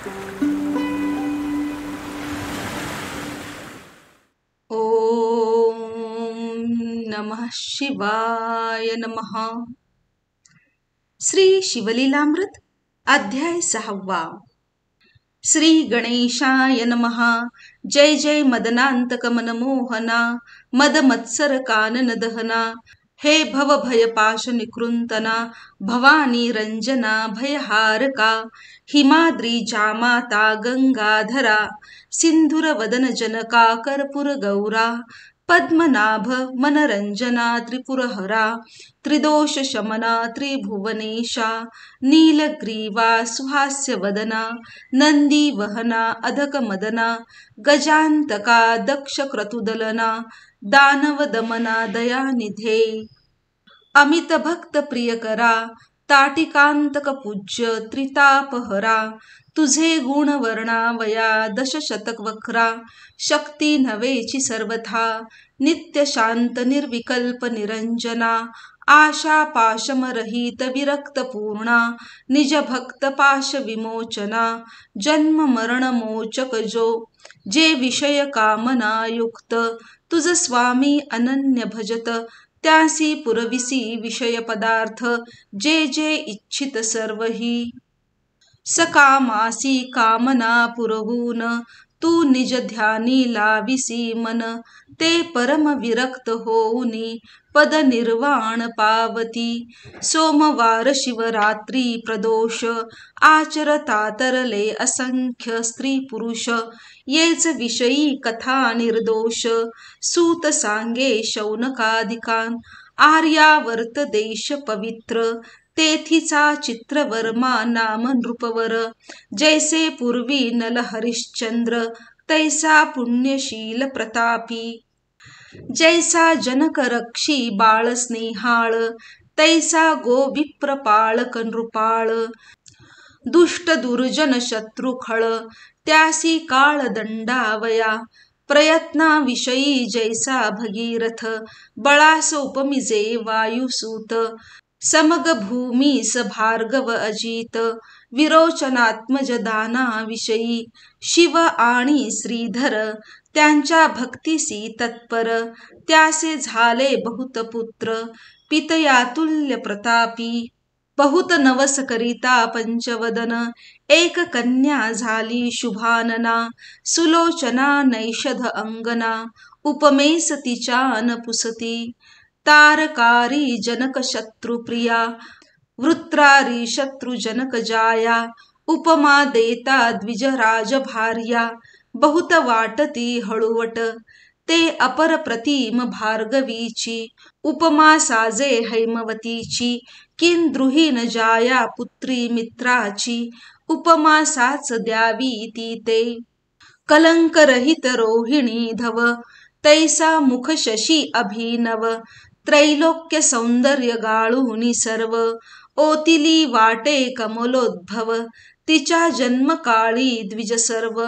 ओम नमः शिवाय नमः. श्री शिवलीलामृत अध्याय 6. श्री गणेशाय नमः. जय जय मदनांतक मनमोहना, मद मत्सर कानन दहना, हे भव भय पाश निकृंतना, भवानी रंजना भयहारका, हिमाद्री जामाता गंगाधरा, सिंधुर वदन जनका कर्पूर गौरा, पद्मनाभ मनरंजना त्रिपुरहरा, त्रिदोष शमना त्रिभुवनेशा, नीलग्रीवा सुहास्य वदना, नंदी वहना अधक मदना, गजांतका दक्ष क्रतुदलना, दानव दमना दयानिधे, अमित भक्त प्रियकरा, ताटिकांतक पूज्य त्रितापहरा, तुझे गुण वर्णावया दशशतक वक्रा, शक्ती नवेची सर्वथा, नित्य शांत निर्विकल्प निरंजना, आशा पाशमरहित विरक्त पूर्णा, निज भक्त पाश विमोचना, जन्म मरण मोचक जो, जे विषय कामना युक्त, तुझ स्वामी अनन्य भजत, त्यासी पुरविसी विषय पदार्थ, जे जे इच्छित सर्वही, सकामासी कामना पुरवून, तू निज ध्यानी लाविसी मन, ते परम विरक्त होऊनी, पद निर्वाण पावती. सोमवार शिवरात्री प्रदोष, आचरता तरले असंख्य स्त्री पुरुष, येच विषयी कथा निर्दोष, सूत सांगे शौनकादिकान, आर्यावर्त देश पवित्र, तेथीचा चित्रवर्मा नाम नृपवर, जैसे पूर्वी नल हरिश्चंद्र, तैसा पुण्यशील प्रतापी, जैसा जनक रक्षी बाळ स्नेहाळ, तैसा गो विप्रपाळक नृपाळ, दुष्ट दुर्जन शत्रुखळ, त्यासी काळ दंडावया, प्रयत्नाविषयी जैसा भगीरथ, बळास उपमिजे वायुसूत, समग भूमीस भार्गव अजित, विरोचनात्मज दानाविषयी, शिव आणि श्रीधर, त्यांच्या भक्तीसी तत्पर, त्यासे झाले बहुत पुत्र, पितयातुल्य प्रतापी, बहुत नवस करिता पंचवदन, एक कन्या झाली शुभानना, सुलोचना नैषध अंगना, उपमेस तिच्यान पुसती, तारकारी जनक शत्रुप्रिया, वृत्रारी शत्रुजनक जाया, उपमा देता द्विजराज भार्या, बहुत वाटती हळुवट, ते अपर प्रतिम भार्गवीची, उपमा साजे हैमवतीची, किन द्रुहीन जाया पुत्री मित्राची, उपमा साच द्यावी ती ते, कलंक रहित रोहिणी धव, तैसा मुख शशी अभिनव, त्रैलोक्य सौंदर्य गाळूनी सर्व, ओतिली वाटे कमलोद्भव, तिच्या जन्मकाळी द्विज सर्व,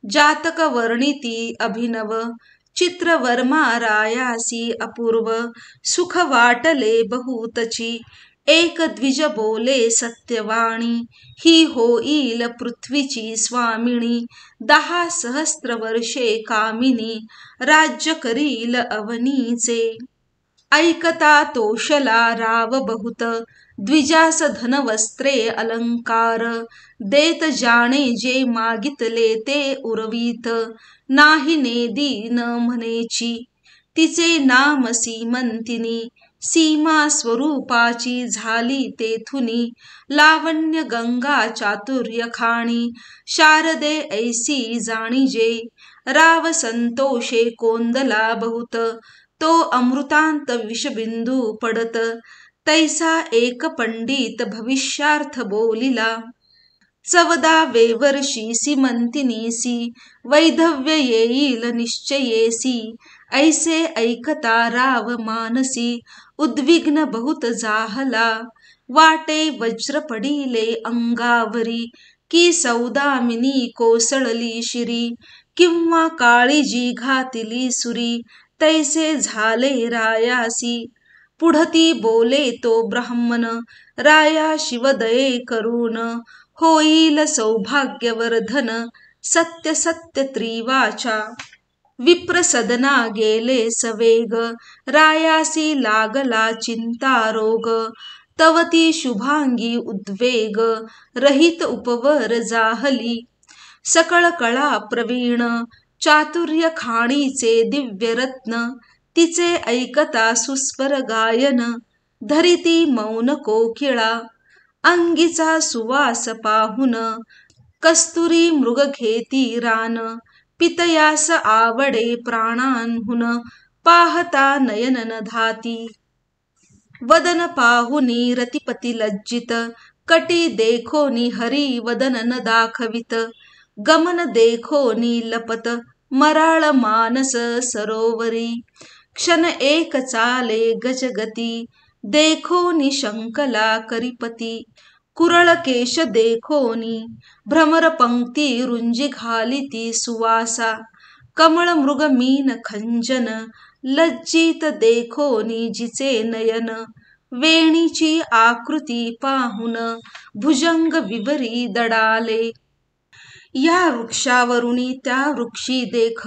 जातक वर्णिती अभिनव, चित्रवर्मा रायासी अपूर्व, सुख वाटले बहुतची, एक द्विज बोले सत्यवाणी, ही होईल पृथ्वीची स्वामिनी, 10 सहस्त्र वर्षे कामिनी, राज्य करील अवनीचे, ऐकता तोषला राव बहुत, द्विजास धन वस्त्रे अलंकार, देत जाणे जे मागितले ते उरवीत, नाही नेदी न म्हणेची, तिचे नाम सीमंतिनी, सीमा स्वरूपाची झाली तेथुनी, लावण्य गंगा चातुर्य खाणी, शारदे ऐसी जाणीजे, राव संतोषे कोंदला बहुत, तो अमृतांत विषबिंदू पडत, तैसा एक पंडित भविष्यार्थ बोलिला, 14 वर्षी सीमंतिनीसी, वैधव्य येईल निश्चयेसी, ऐसे ऐकता राव मानसी, उद्विग्न बहुत जाहला, वाटे वज्र पडिले अंगावरी, की सौदामिनी कोसळली शिरी, किंवा काळीजी घातिली सुरी, तैसे झाले रायासी, पुढती बोले तो ब्राह्मण, राया शिवदये करून, होईल सौभाग्यवर्धन सत्य सत्य त्रिवाचा. विप्रसदना गेले सवेग रायासी लागला चिंता रोग. तव ती शुभांगी उद्वेग रहित उपवर जाहली. सकळ कळा प्रवीण चातुर्य खाणीचे दिव्यरत्न. तिचे ऐकता सुस्वर गायन धरिती मौन कोकिळा. अंगीचा सुवास पाहुन कस्तुरी मृग घेती रान. पितयास आवडे प्राणांहुन पाहता नयन न धाती. वदन पाहुनी रतिपती लज्जित कटी देखोनी हरी वदन न दाखवित. गमन देखोनी लपत मराळ मानस सरोवरी. क्षण एक चाले गजगती देखोनी शंकला करिपती. कुरळ केश देखोनी भ्रमर पंक्ती रुंजी घालिती सुवासा. कमळ मृग मीन खंजन लज्जित देखोनी जिचे नयन. वेणीची आकृती पाहुन भुजंग विवरी दडाले. या वृक्षावरुणी त्या वृक्षी देख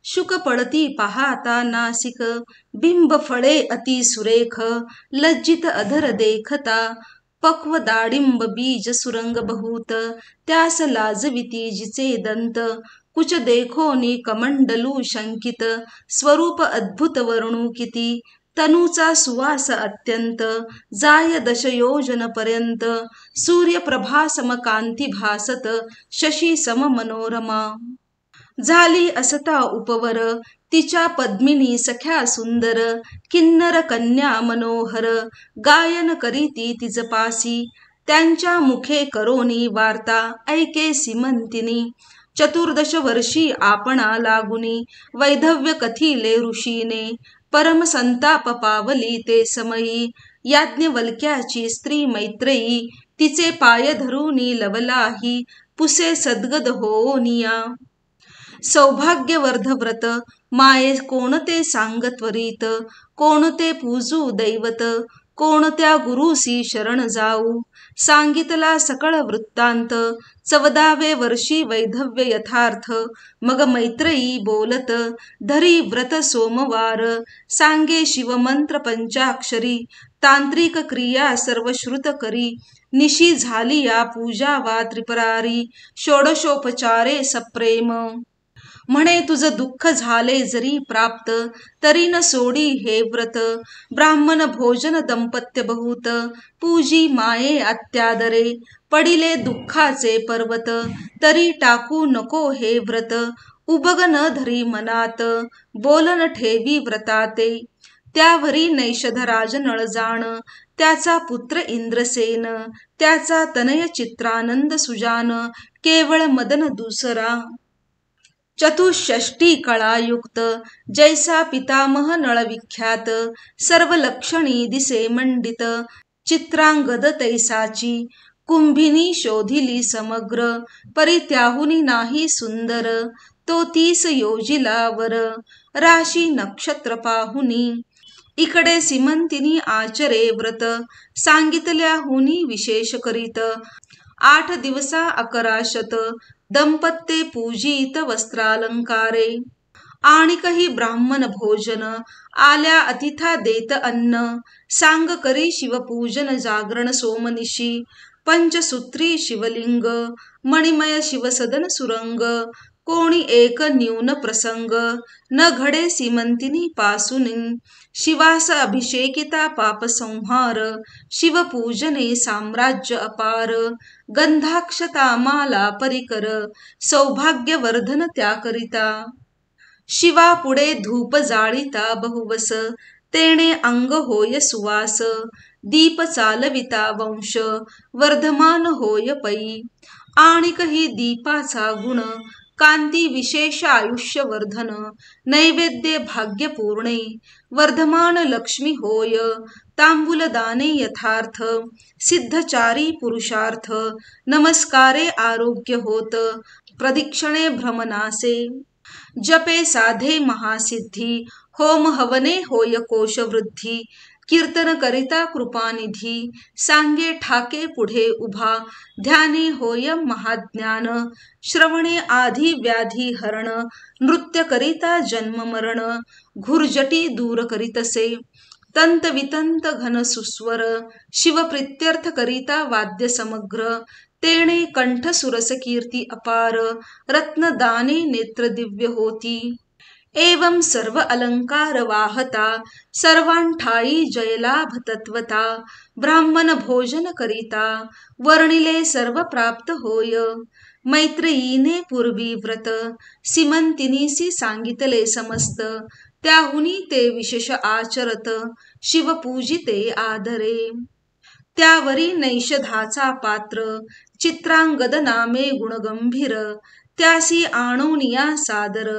शुक पडती पाहता नासिक. बिंब फळे अति सुरेख लज्जित अधर देखता. पक्व दाडिंब बीज सुरंग बहुत त्यास लाजविती जिचे दंत. कुच देखोनी कमंडलू शंकित स्वरूप अद्भुत वर्णुकिती. तनूचा सुवास अत्यंत जाय दशयोजन पर्यंत. सूर्यप्रभासम कांती भासत शशी सम मनोरमा. झाली असता उपवर तिच्या पद्मिनी सख्या सुंदर. किन्नर कन्या मनोहर गायन करीती तिजपासी. त्यांच्या मुखे करोनी वार्ता ऐके सीमंतिनी. चतुर्दश वर्षी आपणा लागुनी वैधव्य कथिले ऋषीने. परम संताप पावली ते समयी याज्ञवल्क्याची स्त्री मैत्रेयी. तिचे पाय धरुनी लवलाही पुसे सद्गद होनिया. सौभाग्यवर्ध व्रत माये कोणते सांग त्वरित. कोणते पूजू दैवत कोणत्या गुरुसी शरण जाऊ. सांगितला सकळ वृत्तांत 14वे वर्षी वैधव्य यथार्थ. मग मैत्रेयी बोलत धरी व्रत सोमवार. सांगे शिवमंत्र पंचाक्षरी तांत्रिक क्रिया सर्व श्रुत करी. निशी झाली या पूजा वा त्रिपरारी षोडशोपचारे सप्रेम. म्हणे तुझ दुःख झाले जरी प्राप्त तरी न सोडी हे व्रत. ब्राह्मण भोजन दंपत्य बहुत पूजी माये अत्यादरे. पडिले दुःखाचे पर्वत तरी टाकू नको हे व्रत. उबग न धरी मनात बोलन ठेवी व्रताते. त्यावरी नैषधराज नळजाण त्याचा पुत्र इंद्रसेन. त्याचा तनय चित्रानंद सुजान केवळ मदन दुसरा. चतुष्षष्टी कळायुक्त जैसा पितामह नळ विख्यात. सर्व लक्षणी दिसे मंडित चित्रांगद तैसाची. कुंभिनी शोधिली समग्र परित्याहुनी नाही सुंदर. तो 30 योजिला वर राशी नक्षत्र पाहुनी. इकडे सीमंतिनी आचरे व्रत सांगितल्याहुनी विशेष करीत. 8 दिवसा 11 शत दंपत्ते पूजित वस्त्रालंकारे. आणिकही ब्राह्मण भोजन आल्या अतिथा देत अन्न. सांग करी शिवपूजन जागरण सोमनिशी. पंचसूत्री शिवलिंग मणिमय शिवसदन सुरंग. कोणी एक न्यून प्रसंग न घडे सीमंतिनी पासून. शिवास अभिषेकिता पापसंहार शिवपूजने साम्राज्य अपार. गंधाक्षता माला परिकर सौभाग्यवर्धन त्याकरिता. शिवापुढे धूप जाळीता बहुवस तेणे अंग होय सुवास. दीप चालविता वंश वर्धमान होय पै. आणिकही दीपाचा गुण कांती विशेष आयुष्य वर्धन. नैवेद्य भाग्यपूर्णे वर्धमान लक्ष्मी होय. तांबूलदाने यथार्थ सिद्धचारी पुरुषार्थ. नमस्कारे आरोग्य होत प्रदक्षिणे भ्रमनासे. जपे साधे महासिद्धी होम हवने होय कोशवृद्धी. कीर्तन करिता कृपानिधी, सांगे ठाके पुढे उभा, ध्याने होय महाज्ञान, श्रवणे आधी व्याधी हरण, नृत्य करिता जन्म मरण, घुरजटी दूर करीतसे, तंत वितंत घन सुस्वर, शिवप्रित्यर्थ करिता वाद्य समग्र, तेणे कंठ सुरस कीर्ती अपार, रत्नदाने नेत्र दिव्य होती. एवं सर्व अलंकार वाहता, सर्वांठाई जयलाभ तत्वता, ब्राह्मण भोजन करिता, वर्णिले सर्व प्राप्त होय. मैत्रेयीने पूर्वी व्रत, सीमंतिनीसी सांगितले समस्त, त्याहुनी ते विशेष आचरत, शिवपूजिते आदरे. त्यावरी नैषधाचा पात्र, चित्रांगद नामे गुणगंभीर, त्यासी आणोनिया सादर,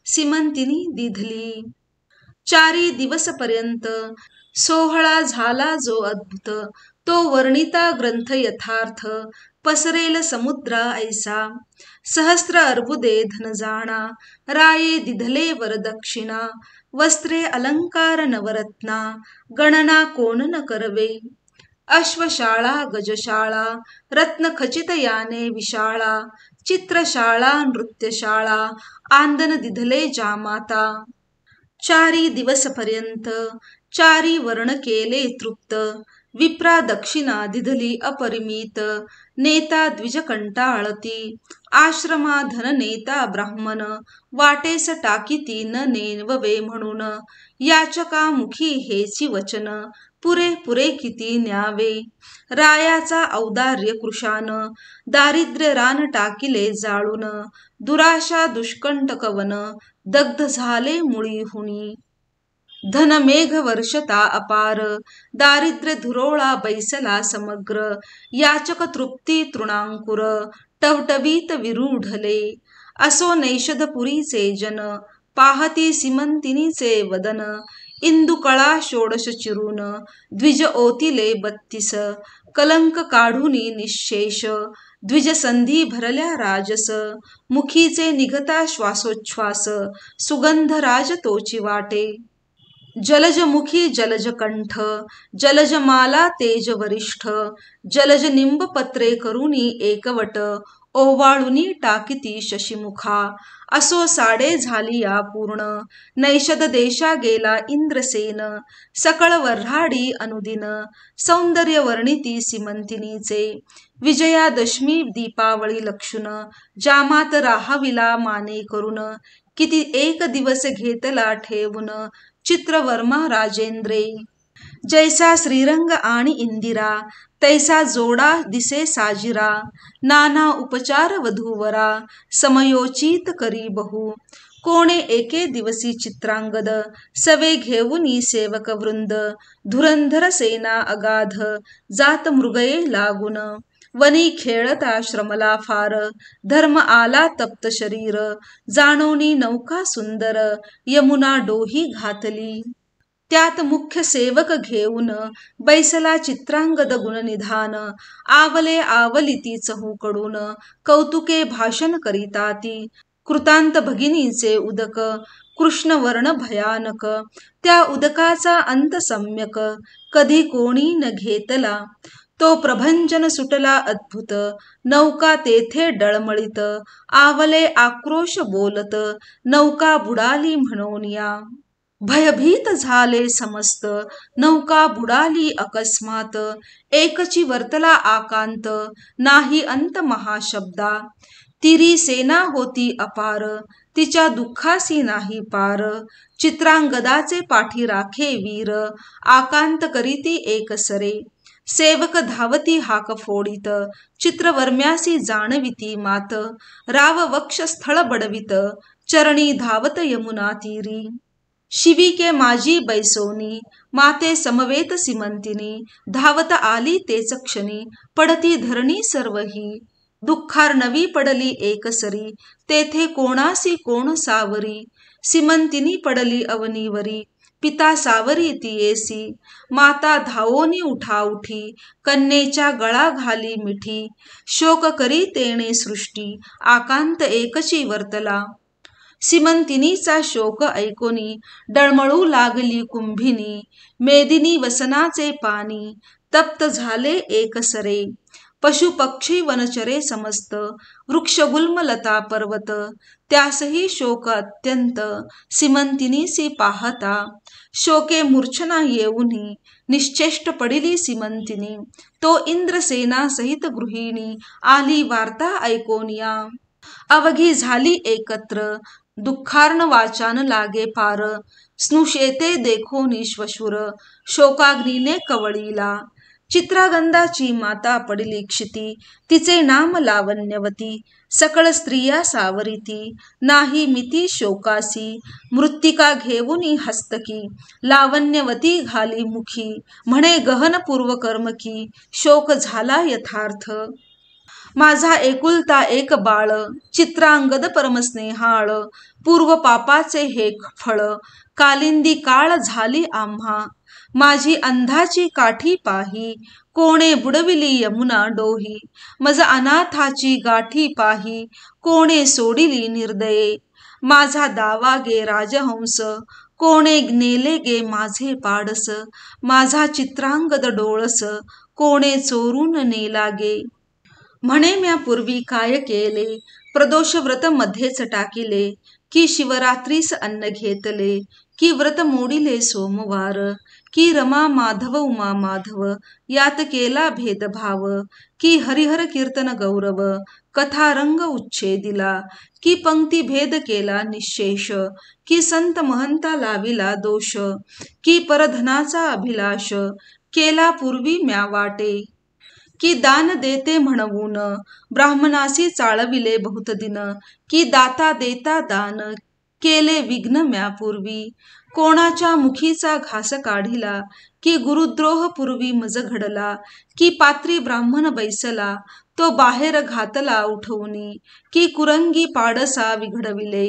सीमंतिनी दिधली. 4 दिवसपर्यंत सोहळा झाला जो अद्भुत, तो वर्णिता ग्रंथ यथार्थ, पसरेल समुद्रा ऐसा. सहस्र अर्बुदे धन जाणा, राये दिधले वरदक्षिणा, वस्त्रे अलंकार नवरत्ना, गणना कोण न करवे. अश्वशाळा गजशाळा, रत्नखचित याने विशाळा, चित्रशाळा नृत्यशाळा, आंदन दिधले जामाता. 4 दिवसपर्यंत 4 वर्ण केले तृप्त, विप्रा दक्षिणा दिधली अपरिमित, नेता द्विज कंटाळती, आश्रमा धन नेता ब्राह्मण, वाटेस टाकीती न नेनववे म्हणून, याचका मुखी हेची वचन, पुरे पुरे किती न्यावे. रायाचा औदार्य कृशान, दारिद्र्य रान टाकिले जाळून, दुराशा दुष्कंटक वन, दग्ध झाले मुळीहुनी. धन मेघ वर्षता अपार, दारिद्र्य धुरोळा बैसला समग्र, याचक तृप्ती तृणांकुर, टवटवीत विरूढले. असो नैषधपुरीचे जन, पाहती सीमंतिनीचे वदन, इंदुकळा षोडश चिरून, द्विज ओतिले 32, कलंक काढुनी निःशेष, द्विज संधी भरल्या राजस, मुखीचे निघता श्वासोच्छ्वास, सुगंध राज तोची वाटे. जलजमुखी जलज कंठ, जलज माला तेज वरिष्ठ, जलज निंब पत्रे करुणी एकवट, ओवाळुनी टाकीती शशिमुखा. असो साडे झाली या पूर्ण, नैषद देशा गेला इंद्रसेन, सकळ वर्हाडी अनुदिन, सौंदर्य वर्णिती सीमंतिनीचे. विजयादशमी दीपावळी लक्षुन, जामात राहाविला माने करून, किती एक दिवस घेतला ठेवून, चित्रवर्मा राजेंद्रे. जैसा श्रीरंग आणि इंदिरा, तैसा जोडा दिसे साजिरा, नाना उपचार वधूवरा, समयोचित करी बहु. कोणे एके दिवसी चित्रांगद, सवे घेऊनी सेवक वृंद, धुरंधर सेना अगाध, जात मृगये लागून, वनी खेळता श्रमला फार, धर्म आला तप्त शरीर, जाणोनी नौका सुंदर, यमुना डोही घातली. त्यात मुख्य सेवक घेऊन, बैसला चित्रांगद गुणनिधान, आवले आवलिती चहूकडून, कौतुके भाषण करीताती. कृतांत भगिनीचे उदक, कृष्णवर्ण भयानक, त्या उदकाचा अंत सम्यक, कधी कोणी न घेतला. तो प्रभंजन सुटला अद्भुत, नौका तेथे डळमळीत, आवले आक्रोश बोलत, नौका बुडाली म्हणोनिया. भयभीत झाले समस्त, नौका बुडाली अकस्मात, एकची वर्तला आकांत, नाही अंत महाशब्दा. तिरी सेना होती अपार, तिच्या दुःखासी नाही पार, चित्रांगदाचे पाठी राखे वीर, आकांत करीती एकसरे. सेवक धावती हाक फोडीत, चित्रवर्म्यासी जाणविती मात, राव वक्ष स्थळ बडवित, चरणी धावत यमुना तीरी. शिविके माझी बैसोनी, माते समवेत सीमंतिनी, धावत आली तेच क्षणी, पडती धरणी सर्वही. दुःखार्णवी पडली एकसरी, तेथे कोणासी कोण सावरी, सीमंतिनी पडली अवनीवरी, पिता सावरी तियेसी. माता धावोनी उठा उठी, कन्येच्या गळा घाली मिठी, शोक करी तेणे सृष्टी, आकांत एकची वर्तला. सीमंतिनीचा शोक ऐकोनी डळमळू लागली कुंभिनी. मेदिनी वसनाचे पाणी तप्त झाले एकसरे. पशु पक्षी वनचरे समस्त वृक्षगुल्म लता पर्वत त्यासही शोक अत्यंत सीमंतिनीसी पाहता. शोके मूर्छना येऊनी निश्चेष्ट पडिली सीमंतिनी. तो इंद्रसेना सहित गृहिणी आली वार्ता ऐकोनिया. अवघी झाली एकत्र दुःखार्ण वाचान लागे पार. स्नुषेते देखोनी श्वशुर शोकाग्नीने कवळीला. चित्रागंधाची माता पडिली क्षिती तिचे नाम लावण्यवती. सकळ स्त्रिया सावरिती नाही मिती शोकासी. मृत्तिका घेऊनी हस्तकी लावण्यवती घाली मुखी. म्हणे गहन पूर्वकर्मकी शोक झाला यथार्थ. माझा एकुलता एक बाळ चित्रांगद परमस्नेहाळ. पूर्व पापाचे हे फळ कालिंदी काळ झाली आम्हा. माझी अंधाची काठी पाही कोणे बुडविली यमुना डोही. मज अनाथाची गाठी पाही कोणे सोडिली निर्दये. माझा दावा गे राजहंस कोणे नेले गे माझे पाडस. माझा चित्रांगद डोळस कोणे चोरून नेला गे. म्हणे म्या पूर्वी काय केले प्रदोष व्रत मध्येच टाकिले. की शिवरात्रीस अन्न घेतले की व्रत मोडिले सोमवार. की रमा माधव उमा माधव यात केला भेदभाव. की हरिहर कीर्तन गौरव कथा रंग उच्छेदिला. की पंक्ती भेद केला निशेष की संत महंता लाविला दोष. की परधनाचा अभिलाष केला पूर्वी म्या वाटे. की दान देते म्हणवून ब्राह्मणासी चाळविले बहुत दिन. की दाता देता दान केले विघ्न म्या पूर्वी. कोणाच्या मुखीचा घास काढिला की गुरुद्रोह पूर्वी मज घडला. की पात्री ब्राह्मण बैसला तो बाहेर घातला उठवूनी. की कुरंगी पाडसा विघडविले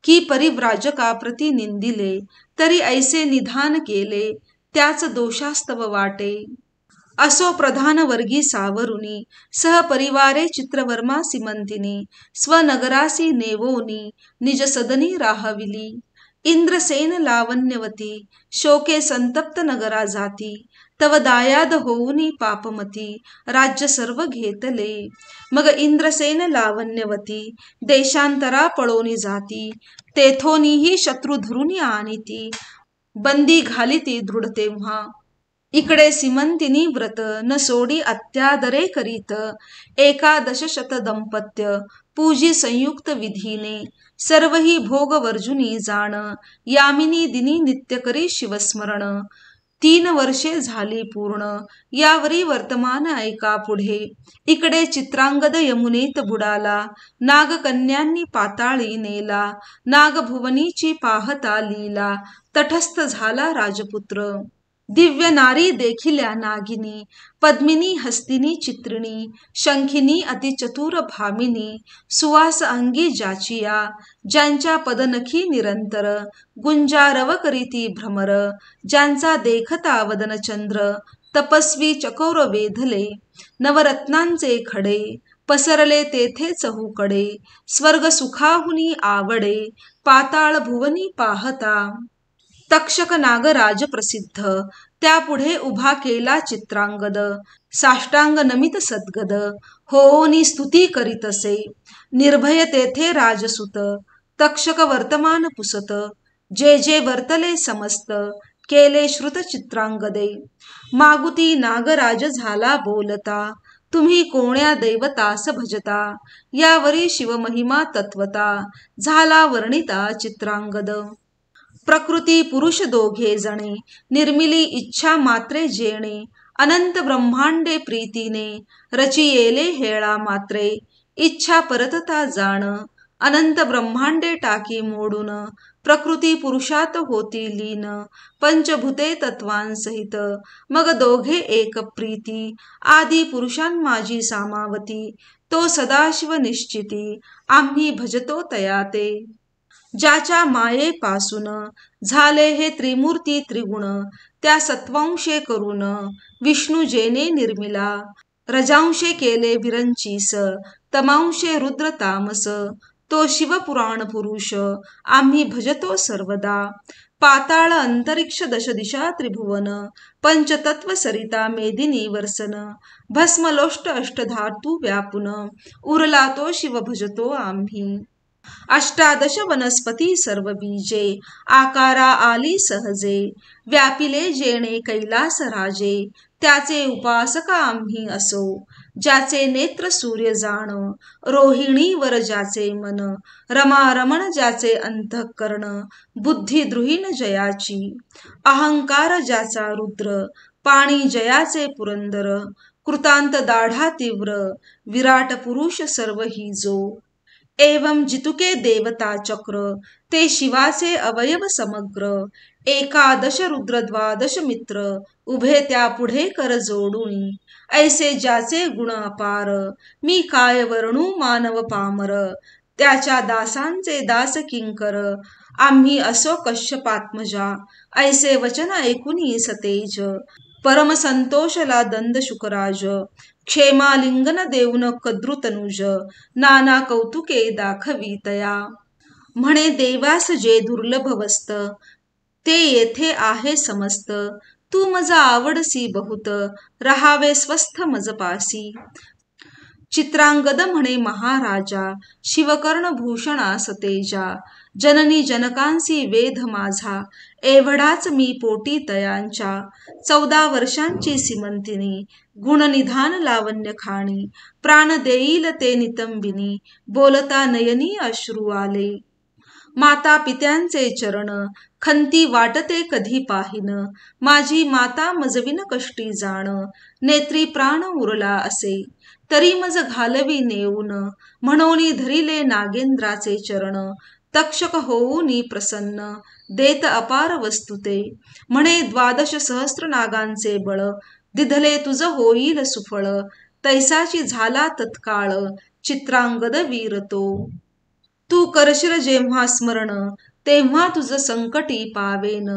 की परिव्राजका प्रति निंदिले. तरी ऐसे निधान केले त्याच दोषास्तव वाटे. असो प्रधान वर्गी सावरुनी सहपरिवारे चित्रवर्मा सीमंतिनी. स्वनगरासी नेवोनी निज सदनी राहविली. इंद्रसेन लावण्यवती शोके संतप्त नगरा जाती. तव दायाद होऊनी पापमती राज्य सर्व घेतले. मग इंद्रसेन लावण्यवती देशांतरा पळोनी जाती. तेथोनीही शत्रू धरुनी आणिती बंदी घालिती दृढ तेव्हा. इकडे सीमंतिनी व्रत न सोडी अत्यादरे करीत. एकादश शत दंपत्य पूजी संयुक्त विधीने. सर्वही भोग वर्जुनी जाण यामिनी दिनी नित्य करी शिवस्मरण. 3 वर्षे झाली पूर्ण यावरी वर्तमान ऐका पुढे. इकडे चित्रांगद यमुनेत बुडाला नागकन्यांनी पाताळी नेला. नागभुवनीची पाहता लीला तटस्थ झाला राजपुत्र. दिव्य नारी देखिल्या नागिनी पद्मिनी हस्तिनी चित्रिणी. शंखिनी अतिचतुर भामिनी सुवास अंगी जाचिया. ज्यांच्या पदनखी निरंतर गुंजारव करीती भ्रमर. ज्यांचा देखता वदन चंद्र तपस्वी चकोर वेधले. नवरत्नांचे खडे पसरले तेथे चहूकडे. स्वर्ग सुखाहुनी आवडे पाताळ भुवनी पाहता. तक्षक नागराज प्रसिद्ध त्यापुढे उभा केला चित्रांगद. साष्टांग नमित सद्गद होनी स्तुती करीतसे. निर्भय तेथे राजसुत तक्षक वर्तमान पुसत. जे जे वर्तले समस्त केले श्रुत चित्रांगदे. मागुती नागराज झाला बोलता तुम्ही कोण्या दैवतास भजता. यावरी शिवमहिमा तत्वता झाला वर्णिता चित्रांगद. प्रकृती पुरुष दोघे जणे निर्मिली इच्छा मात्रे जेणे. अनंत ब्रह्मांडे प्रीतीने रचियेले हेळा मात्रे. इच्छा परतता जाण अनंत ब्रह्मांडे टाकी मोडून. प्रकृती पुरुषात होती लीन पंचभूते तत्वांसहित. मग दोघे एक प्रीती आदी पुरुषां माझी सामावती. तो सदाशिव निश्चिती आम्ही भजतो तयाते. ज्याच्या मायेपासून झाले हे त्रिमूर्ती त्रिगुण. त्या सत्वांशे करून विष्णू जेने निर्मिला. रजांशे केले विरंचीस तमांशे रुद्र तामस. तो शिवपुराण पुरुष आम्ही भजतो सर्वदा. पाताळ अंतरिक्ष दशदिशा त्रिभुवन पंचतत्व सरिता मेदिनी वर्सन भस्मलोष्ट अष्टधातू व्यापुन उरला तो शिव भजतो आम्ही. अष्टादश वनस्पती सर्व बीजे आकारा आली सहजे व्यापिले जेणे कैलास राजे त्याचे उपासक आम्ही असो. ज्याचे नेत्र सूर्य जाण रोहिणीवर ज्याचे मन रमा रमण ज्याचे अंतःकरण बुद्धी द्रुहीन जयाची अहंकार ज्याचा रुद्र पाणी जयाचे पुरंदर कृतांत दाढा तीव्र विराट पुरुष सर्व ही जो. एवं जितुके देवता चक्र ते शिवाचे अवयव समग्र एकादश रुद्र द्वादश मित्र उभे त्या पुढे कर जोडुनी ऐसे ज्याचे गुण अपार मी काय वर्णू मानव पामर त्याच्या दासांचे दास किंकर आम्ही असो कश्यपात्मजा ऐसे वचन ऐकुनी सतेज परम संतोषला दंद शुकराज क्षेमालिंगन देऊन कद्रुतनुज नाना कौतुके दाखवितया. म्हणे देवास जे दुर्लभ वस्त ते येथे आहे समस्त तू मज आवडसी बहुत रहावे स्वस्थ मज पासी. चित्रांगद म्हणे महाराजा शिवकर्ण भूषणा सतेजा जननी जनकांसी वेध माझा एवढाच मी पोटी तयांच्या. 14 वर्षांची सिमंतिनी गुणनिधान लावण्य खाणी प्राण देईल ते नितंबिनी बोलता नयनी अश्रू आले. माता पित्यांचे चरण खंती वाटते कधी पाहिन माझी माता मजविन कष्टी जाण नेत्री प्राण उरला असे तरी मज घालवी नेऊन म्हणोनी धरिले नागेंद्राचे चरण तक्षक होऊनी प्रसन्न देत अपार वस्तुते म्हणे 12 सहस्त्र नागांचे बळ दिधले तुझ होईल सुफळ तैसाची झाला तत्काळ चित्रांगद वीर तो. तू करशील जेव्हा स्मरण तेव्हा तुझ संकटी पावेन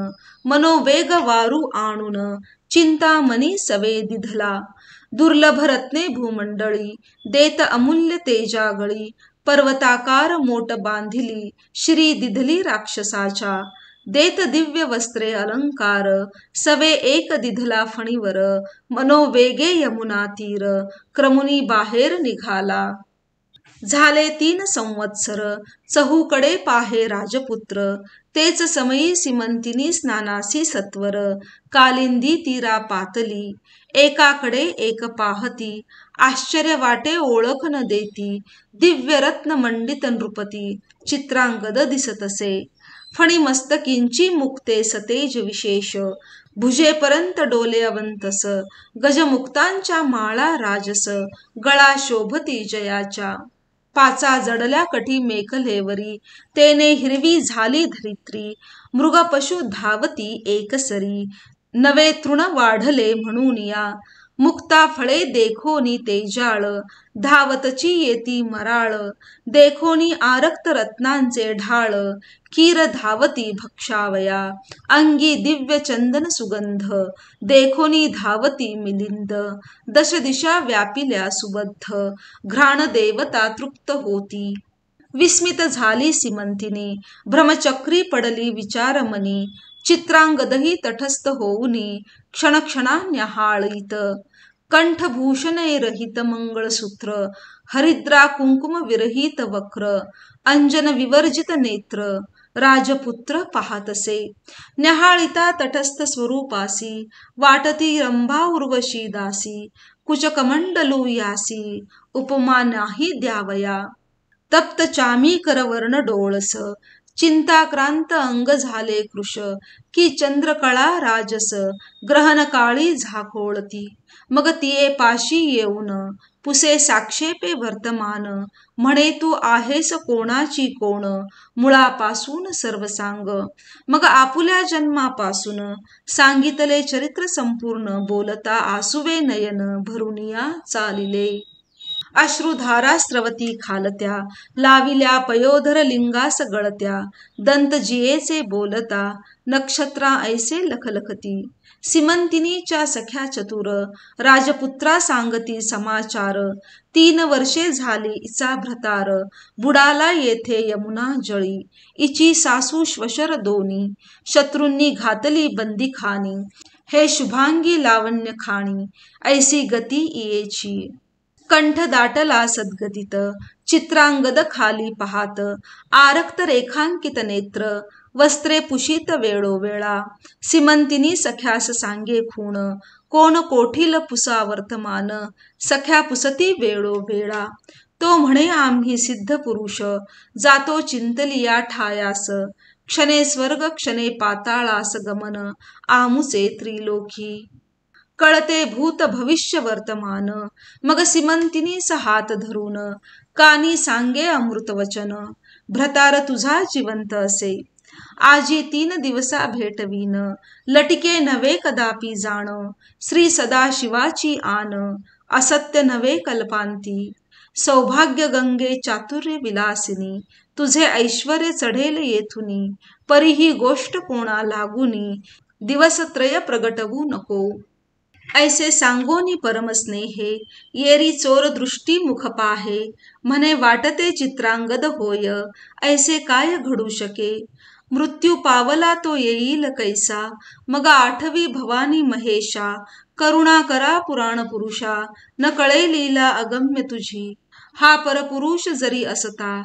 मनोवेग वारू आणून चिंता मनी सवे दिधला. दुर्लभ रत्ने भूमंडळी देत अमूल्य तेजागळी पर्वताकार मोट बांधिली श्री दिधली राक्षसाच्या देत दिव्य वस्त्रे अलंकार सवे एक दिधला फणीवर मनोवेगे यमुना तीर क्रमुनी बाहेर निघाला. झाले 3 संवत्सर चहूकडे पाहे राजपुत्र तेच समयी सिमंतिनी स्नानासी सत्वर कालिंदी तीरा पातली एकाकडे एक पाहती आश्चर्य वाटे ओळख न देती दिव्य रत्न मंडित नृपती चित्रांगद दिसतसे. फणी मस्तकींची मुक्ते सतेज विशेष भुजेपर्यंत डोले अवंतस गजमुक्तांच्या माळा राजस गळा शोभती जयाच्या. 5 जडल्या कठी मेखलेवरी तेने हिरवी झाली धरित्री मृग पशु धावती एकसरी नवे तृण वाढले म्हणून या मुक्ता फळे देखोनी तेजाळ धावतची येती मराळ देखोनी आरक्त रत्नांचे ढाळ कीर धावती भक्षावया अंगी दिव्य चंदन सुगंध देखोनी धावती मिलिंद 10 दिशा व्यापिल्या सुबद्ध घ्राण देवता तृप्त होती. विस्मित झाली सिमंतिनी भ्रमचक्री पडली विचारमनी चित्रांगदही तटस्थ होऊनी क्षणक्षणा न्याहाळीत. कंठभूषणे रहित मंगळसूत्र हरिद्रा कुंकुम विरहित वक्र अंजन विवर्जित नेत्र राजपुत्र पाहतसे. न्याहाळिता तटस्थ स्वरूपासी वाटती रंभा उर्वशी दासी कुचकमंडलू यासी उपमा नाही द्यावया. तप्त चामीकर वर्ण डोळस चिंताक्रांत अंग झाले कृश की चंद्रकळा राजस ग्रहण काळी झाकोळती मग तिये पाशी येऊन पुसे साक्षेपे वर्तमान म्हणे तू आहेस कोणाची कोण मुळापासून सर्व सांग. मग आपुल्या जन्मापासून सांगितले चरित्र संपूर्ण बोलता आसुवे नयन भरुनिया चालिले. अश्रुधारा स्रवती खालत्या, लाविल्या पयोधर लिंगास गळत्या, दंत जियेचे बोलता, नक्षत्रा ऐसे लखलखती. सीमंतिनीच्या सख्या चतुर, राजपुत्रा सांगती समाचार. 3 वर्षे झाली इचा भ्रतार, बुडाला येथे यमुना जळी. इची सासू श्वशर दोनी, शत्रूंनी घातली बंदीखानी. हे शुभांगी लावण्य खाणी, ऐसी गती इयेची. कंठ दाटला सद्गदित, चित्रांगद खाली पाहात. आरक्त रेखांकित नेत्र, वस्त्रे पुशीत वेळोवेळा. सीमंतिनी सख्यास सांगे खूण, कोण कोठील पुसा वर्तमान. सख्या पुसती वेळोवेळा, तो म्हणे आम्ही सिद्ध पुरुष. जातो चिंतलिया ठायास, क्षणे स्वर्ग क्षणे पाताळास गमन. आमुचे त्रिलोकी, कळते भूत भविष्य वर्तमान. मग सीमंतिनीस हात धरून, कानी सांगे अमृत वचन. भ्रतार तुझा जिवंत असे, आजी 3 दिवसा भेटवीन. लटिके नव्हे कदापि जाण, श्री सदाशिवाची आन. असत्य नव्हे कल्पांती, सौभाग्य गंगे चातुर्य विलासिनी. तुझे ऐश्वर्य चढेल येथुनी, परी ही गोष्ट कोणा लागुनी. दिवसत्रय प्रगटवू नको, ऐसे सांगोनी परमस्नेहे. येरी चोर दृष्टी मुख पाहे, म्हणे वाटते चित्रांगद होय. ऐसे काय घडू शके, मृत्यू पावला तो येईल कैसा. मग आठवी भवानी महेशा, करुणा करा पुराण पुरुषा. न कळे लीला अगम्य तुझी, हा परपुरुष जरी असता.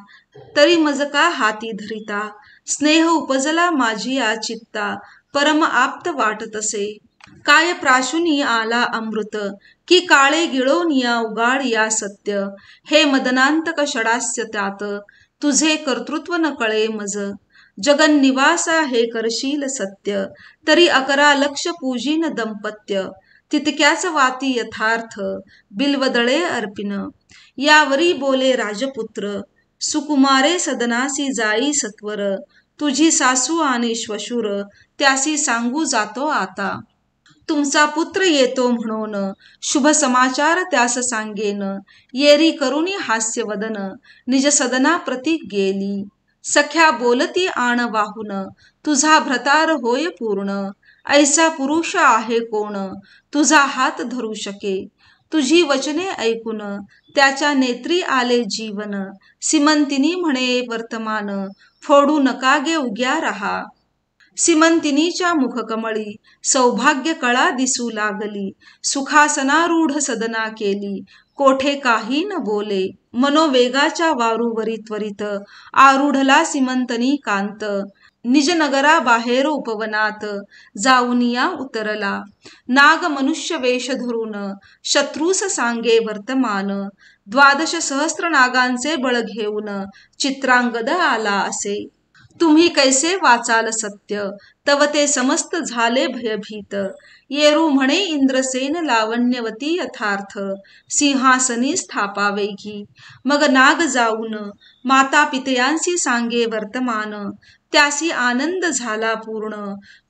तरी मज का हाती धरिता, स्नेह उपजला माझी या चित्ता. परम आप्त वाटतसे, काय प्राशुनी आला अमृत. की काळे गिळोनिया उगाडिया सत्य. हे मदनांतक षडास्य त्यात, तुझे कर्तृत्व न कळे मज. जगन्निवासा हे करशील सत्य, तरी 11 लक्ष पूजीन दंपत्य. तितक्याच वाती यथार्थ, बिल्वदळे अर्पिन. यावरी बोले राजपुत्र, सुकुमारे सदनासी जाई सत्वर. तुझी सासू आणि श्वशुर, त्यासी सांगू जातो आता. तुमचा पुत्र येतो म्हणून, शुभ समाचार त्यास सांगेन. येरी करुणी हास्य वदन, निज सदना प्रती गेली. सख्या बोलती आण वाहून, तुझा भ्रतार होय पूर्ण. ऐसा पुरुष आहे कोण, तुझा हात धरू शके. तुझी वचने ऐकून, त्याच्या नेत्री आले जीवन. सीमंतिनी म्हणे वर्तमान, फोडू नका गे उग्या रहा. सीमंतिनीच्या मुखकमळी, सौभाग्य कळा दिसू लागली. सुखासनारूढ सदना केली, कोठे काही न बोले. मनोवेगाच्या वारूवरी त्वरित, आरूढला सीमंतनी कांत. निज नगरा बाहेर उपवनात, जाऊनिया उतरला. नाग मनुष्य वेश धरून, शत्रूस सांगे वर्तमान. 12 सहस्र नागांचे बळ घेऊन, चित्रांगद आला असे. तुम्ही कैसे वाचाल सत्य, तव ते समस्त झाले भयभीत. येरू म्हणे इंद्रसेन लावण्यवती यथार्थ, सिंहासनी स्थापावेगी. मग नाग जाऊन, माता पितयांसी सांगे वर्तमान. त्यासी आनंद झाला पूर्ण,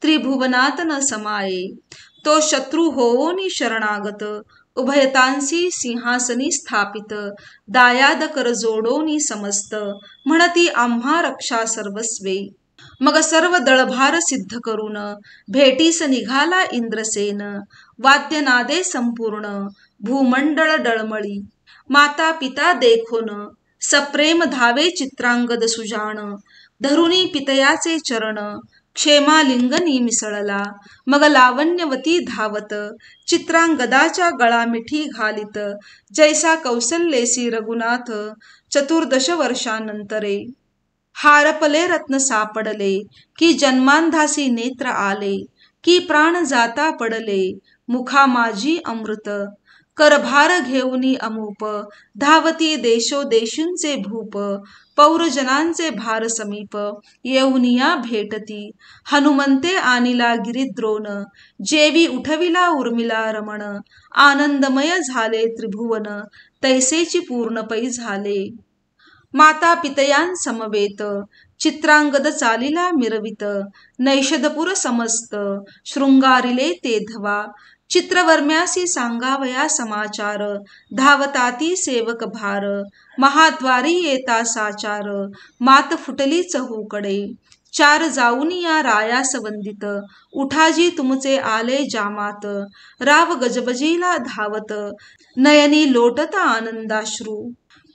त्रिभुवनात न समाये. तो शत्रू होवोनी शरणागत, उभयतांसी सिंहासनी स्थापित. दायाद कर जोडोनी समस्त, म्हणती आम्हा रक्षा सर्वस्वे. मग सर्व दळभार सिद्ध करून, भेटीस निघाला इंद्रसेन. वाद्यनादे संपूर्ण, भूमंडळ डळमळी. माता पिता देखोन, सप्रेम धावे चित्रांगद सुजाण. धरुणी पितयाचे चरण, क्षेमालिंगनी मिसळला. मग लावण्यवती धावत, चित्रांगदाच्या गळा मिठी घालित. जैसा कौसल्येसी रघुनाथ, 14 वर्षानंतरे. हारपले रत्न सापडले, की जन्मांधासी नेत्र आले. की प्राण जाता पडले, मुखा माझी अमृत. करभार घेऊनी अमूप, धावती देशोदेशींचे भूप. पौरजनांचे भार समीप, येऊनिया भेटती. हनुमंते आनिला गिरिद्रोण, जेवी उठविला उर्मिला रमण. आनंदमय झाले त्रिभुवन, तैसेची पूर्णपै झाले. माता पितयां समवेत, चित्रांगद चालिला मिरवित. नैषधपुर समस्त, शृंगारिले ते धवा. चित्रवर्म्यासी सांगावया समाचार, धावताती सेवक भार, महाद्वारी येता साचार, मात फुटली चहूकडे. चार जाऊनी या रायास वंदित, उठाजी तुमचे आले जामात, राव गजबजीला धावत, नयनी लोटत आनंदाश्रू.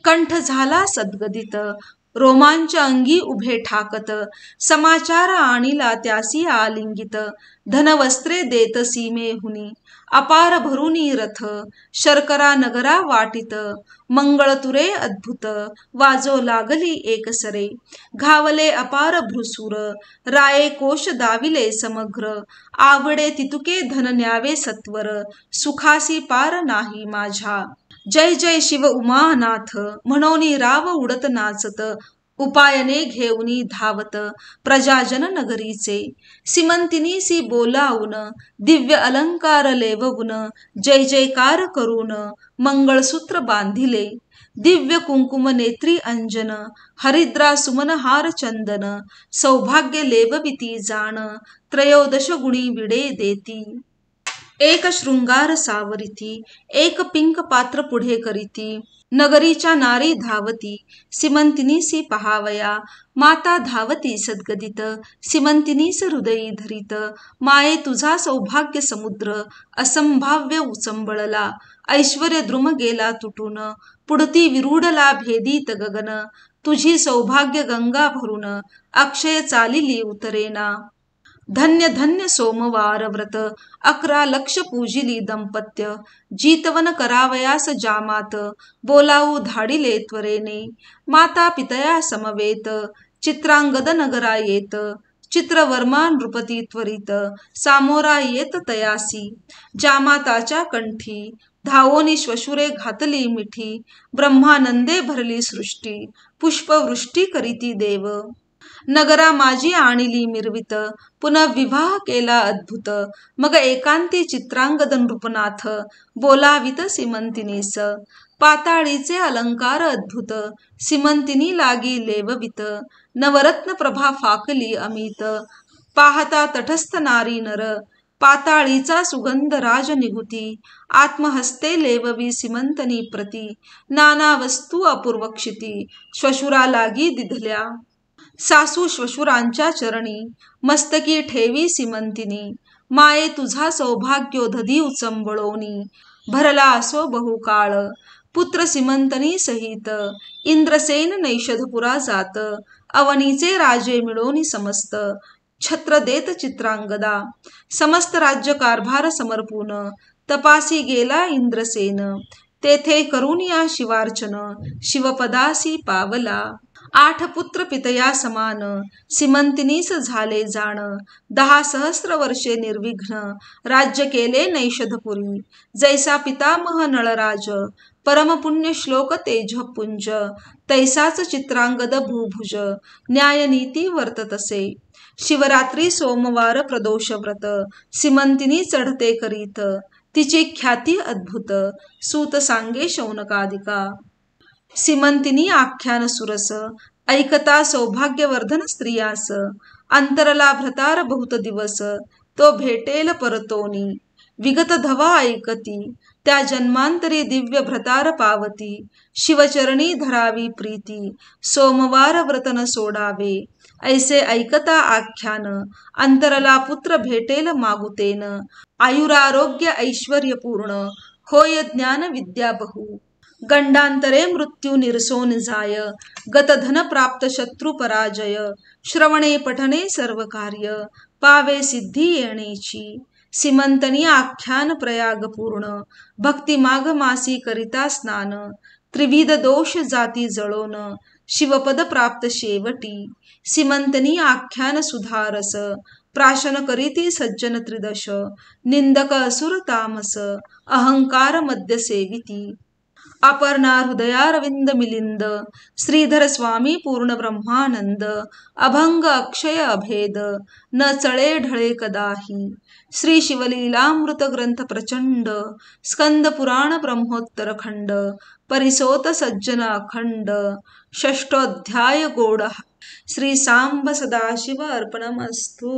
कंठ झाला सद्गदित, रोमांच अंगी उभे ठाकत, समाचार आणिला त्यासी आलिंगित, धनवस्त्रे देत सीमेहुनी, अपार भरुनी रथ, शर्करा नगरा वाटित, मंगळतुरे अद्भुत, वाजो लागली एकसरे, घावले अपार भ्रुसूर, राये कोश दाविले समग्र, आवडे तितुके धन न्यावे सत्वर, सुखासी पार नाही माझ्या. जय जय शिव उमानाथ, म्हणोनी राव उडत नाचत, उपायने घेऊनी धावत, प्रजाजन नगरीचे. सीमंतिनीसी बोलावून, दिव्य अलंकार लेवगुन, जय जयकार करून, मंगळसूत्र बांधिले. दिव्य कुंकुम नेत्री अंजन, हरिद्रा सुमन हार चंदन, सौभाग्य लेवविती जाण, त्रयोदश गुणी विडे देती. एक शृंगार सावरिती, एक पिंक पात्र पुढे करीती, नगरीच्या नारी धावती, सीमंतिनीसी पहावया, माता धावती सद्गदित, सीमंतिनीस हृदयी धरित, माये तुझा सौभाग्य समुद्र, असंभाव्य उचंबळला, ऐश्वर्य द्रुम गेला तुटून, पुढती विरूढला भेदीत गगन, तुझी सौभाग्य गंगा भरून, अक्षय चालिली उतरेना. धन्य धन्य सोमवार व्रत, 11 लक्ष पूजिली दंपत्य, जीतवन करावयास जामात, बोलावू धाडिले त्वरेने, माता पितया समवेत, चित्रांगद नगरा येत, चित्रवर्मा नृपती त्वरित, सामोरा येत तयासी. जामाताच्या कंठी, धावोनी श्वशुरे घातली मिठी, ब्रह्मानंदे भरली सृष्टी, पुष्पवृष्टी करीती देव. नगरा माझी आणिली मिरवित, पुनर्विवाह केला अद्भुत, मग एकांती चित्रांगद नृपनाथ, बोलावित सीमंतिनीस. पाताळीचे अलंकार अद्भुत, सीमंतिनी लागी लेववित, नवरत्न प्रभा फाकली अमित, पाहता तटस्थ नारी नर, पाताळीचा सुगंध राज निघुती, आत्महस्ते लेववी सीमंतनी प्रती, नाना वस्तू अपूर्वक्षिती, श्वशुरा लागी दिधल्या. सासू श्वशुरांच्या चरणी, मस्तकी ठेवी सीमंतिनी, माये तुझा सौभाग्योधधी उचंबळोनी, भरला असो बहुकाळ. पुत्र सीमंतनी सहित, इंद्रसेन नैषधपुरा जात, अवनीचे राजे मिळोनी समस्त, छत्र देत चित्रांगदा. समस्त राज्य कारभार समर्पून, तपासी गेला इंद्रसेन, तेथे करुनिया शिवार्चन, शिवपदासी पावला. 8 पुत्र पितया समान, सीमंतिनीस झाले जाण, 10 सहस्र वर्षे निर्विघ्न, राज्य केले नैषधपुरी, जैसा पितामह नळराज, परमपुण्य श्लोक तेजपुंज, तैसाच चित्रांगद भूभुज, न्यायनीती वर्ततसे. शिवरात्री सोमवार प्रदोष व्रत, सीमंतिनी चढते करीत, तिची ख्याती अद्भुत, सूत सांगे शौनकादिका. सीमंतिनी आख्यान सुरस, ऐकता सौभाग्यवर्धन स्त्रियास, अंतरला भ्रतार बहुत दिवस, तो भेटेल परतोनी. विगत धवा ऐकती, त्या जन्मांतरी दिव्य भ्रतार पावती, शिवचरणी धरावी प्रीती, सोमवार व्रतन सोडावे. ऐसे ऐकता आख्यान, अंतरला पुत्र भेटेल मागुतेन, आयुरारोग्य ऐश्वर्यपूर्ण, होय ज्ञान विद्या बहु. गंडांतरे मृत्यू निरसोन जाय, गतधन प्राप्त शत्रु पराजय, श्रवणे पठने सर्व कार्य, पावे सिद्धी येणेची. सीमंतनी आख्यान प्रयाग पूर्ण, भक्ती माघ मासी करिता स्नान, त्रिविध दोष जाती जळोन, शिवपद प्राप्त शेवटी. सीमंतनी आख्यान सुधारस, प्राशन करीती सज्जन त्रिदश, निंदक असुर तामस, अहंकार मद्य सेविती. अपर्णा हृदयारविंद मिलिंद, श्रीधर स्वामी पूर्ण ब्रह्मानंद, अभंग अक्षय अभेद, न चळे ढळे कदाही. श्री शिवलीलामृत ग्रंथ प्रचंड, स्कंद पुराण ब्रह्मोत्तर खंड, परिसोत सज्जन अखंड, षष्ठोध्याय गोड. श्री सांब सदाशिव अर्पणमस्तु.